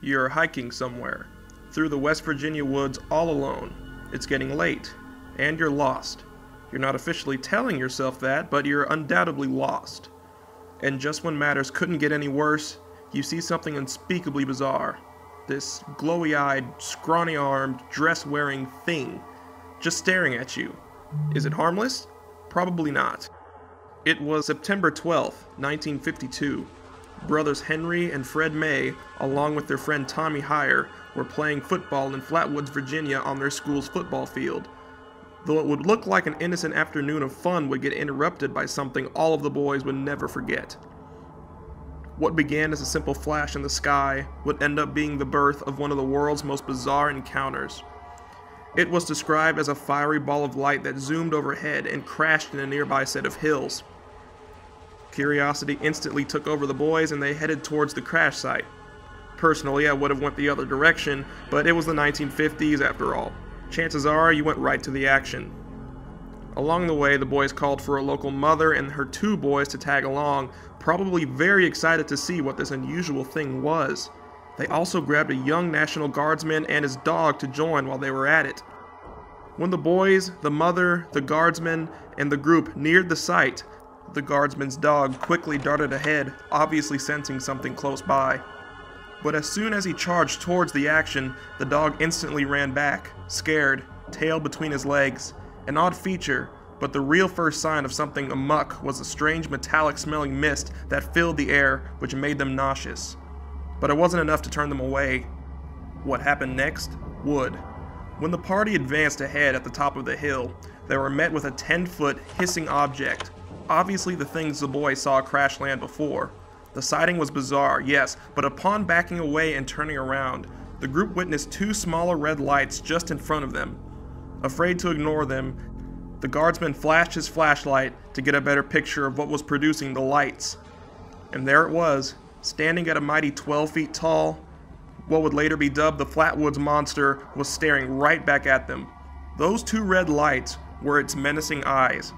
You're hiking somewhere, through the West Virginia woods all alone. It's getting late, and you're lost. You're not officially telling yourself that, but you're undoubtedly lost. And just when matters couldn't get any worse, you see something unspeakably bizarre. This glowy-eyed, scrawny-armed, dress-wearing thing just staring at you. Is it harmless? Probably not. It was September 12th, 1952. Brothers Henry and Fred May, along with their friend Tommy Heyer, were playing football in Flatwoods, Virginia on their school's football field. Though it would look like an innocent afternoon of fun would get interrupted by something all of the boys would never forget. What began as a simple flash in the sky would end up being the birth of one of the world's most bizarre encounters. It was described as a fiery ball of light that zoomed overhead and crashed in a nearby set of hills. Curiosity instantly took over the boys and they headed towards the crash site. Personally, I would have went the other direction, but it was the 1950s after all. Chances are you went right to the action. Along the way, the boys called for a local mother and her 2 boys to tag along, probably very excited to see what this unusual thing was. They also grabbed a young National Guardsman and his dog to join while they were at it. When the boys, the mother, the guardsman, and the group neared the site, the guardsman's dog quickly darted ahead, obviously sensing something close by. But as soon as he charged towards the action, the dog instantly ran back, scared, tail between his legs. An odd feature, but the real first sign of something amuck was a strange metallic-smelling mist that filled the air, which made them nauseous. But it wasn't enough to turn them away. What happened next would. When the party advanced ahead at the top of the hill, they were met with a 10-foot hissing object, obviously the things the boys saw crash land before. The sighting was bizarre, yes, but upon backing away and turning around, the group witnessed 2 smaller red lights just in front of them. Afraid to ignore them, the guardsman flashed his flashlight to get a better picture of what was producing the lights. And there it was, standing at a mighty 12 feet tall. What would later be dubbed the Flatwoods Monster was staring right back at them. Those 2 red lights were its menacing eyes.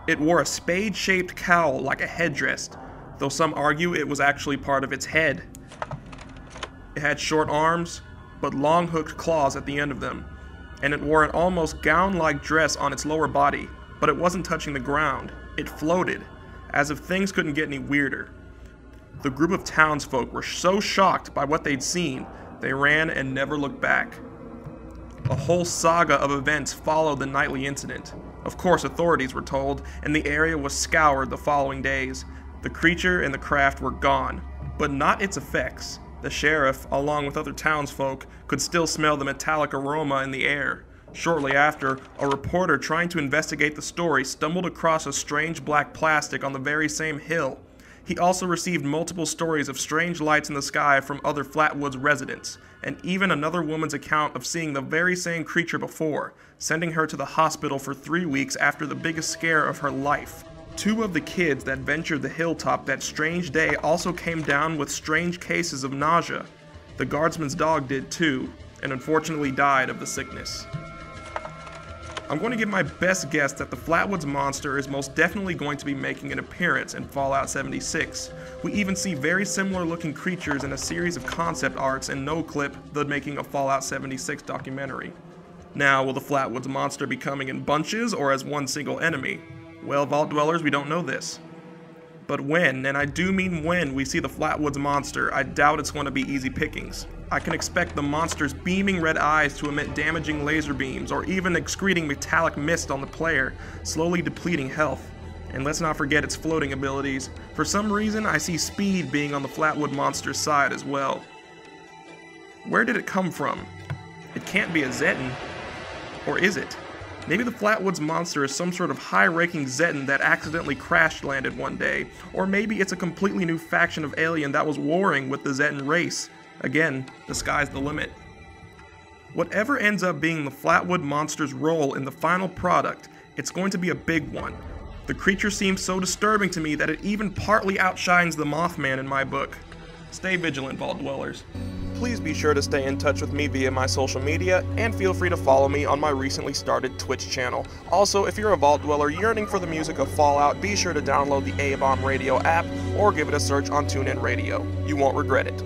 It wore a spade-shaped cowl like a headdress, though some argue it was actually part of its head. It had short arms, but long hooked claws at the end of them, and it wore an almost gown-like dress on its lower body, but it wasn't touching the ground. It floated, as if things couldn't get any weirder. The group of townsfolk were so shocked by what they'd seen, they ran and never looked back. A whole saga of events followed the nightly incident. Of course, authorities were told, and the area was scoured the following days. The creature and the craft were gone, but not its effects. The sheriff, along with other townsfolk, could still smell the metallic aroma in the air. Shortly after, a reporter trying to investigate the story stumbled across a strange black plastic on the very same hill. He also received multiple stories of strange lights in the sky from other Flatwoods residents, and even another woman's account of seeing the very same creature before, sending her to the hospital for 3 weeks after the biggest scare of her life. 2 of the kids that ventured the hilltop that strange day also came down with strange cases of nausea. The guardsman's dog did too, and unfortunately died of the sickness. I'm going to give my best guess that the Flatwoods Monster is most definitely going to be making an appearance in Fallout 76. We even see very similar looking creatures in a series of concept arts and no-clip the making a Fallout 76 documentary. Now, will the Flatwoods Monster be coming in bunches or as one single enemy? Well, Vault Dwellers, we don't know this. But when, and I do mean when, we see the Flatwoods Monster, I doubt it's going to be easy pickings. I can expect the monster's beaming red eyes to emit damaging laser beams, or even excreting metallic mist on the player, slowly depleting health. And let's not forget its floating abilities. For some reason, I see speed being on the Flatwood Monster's side as well. Where did it come from? It can't be a Zetan. Or is it? Maybe the Flatwoods Monster is some sort of high-ranking Zetan that accidentally crash-landed one day, or maybe it's a completely new faction of alien that was warring with the Zetan race. Again, the sky's the limit. Whatever ends up being the Flatwood Monster's role in the final product, it's going to be a big one. The creature seems so disturbing to me that it even partly outshines the Mothman in my book. Stay vigilant, Vault Dwellers. Please be sure to stay in touch with me via my social media, and feel free to follow me on my recently started Twitch channel. Also, if you're a Vault Dweller yearning for the music of Fallout, be sure to download the A-Bomb Radio app, or give it a search on TuneIn Radio. You won't regret it.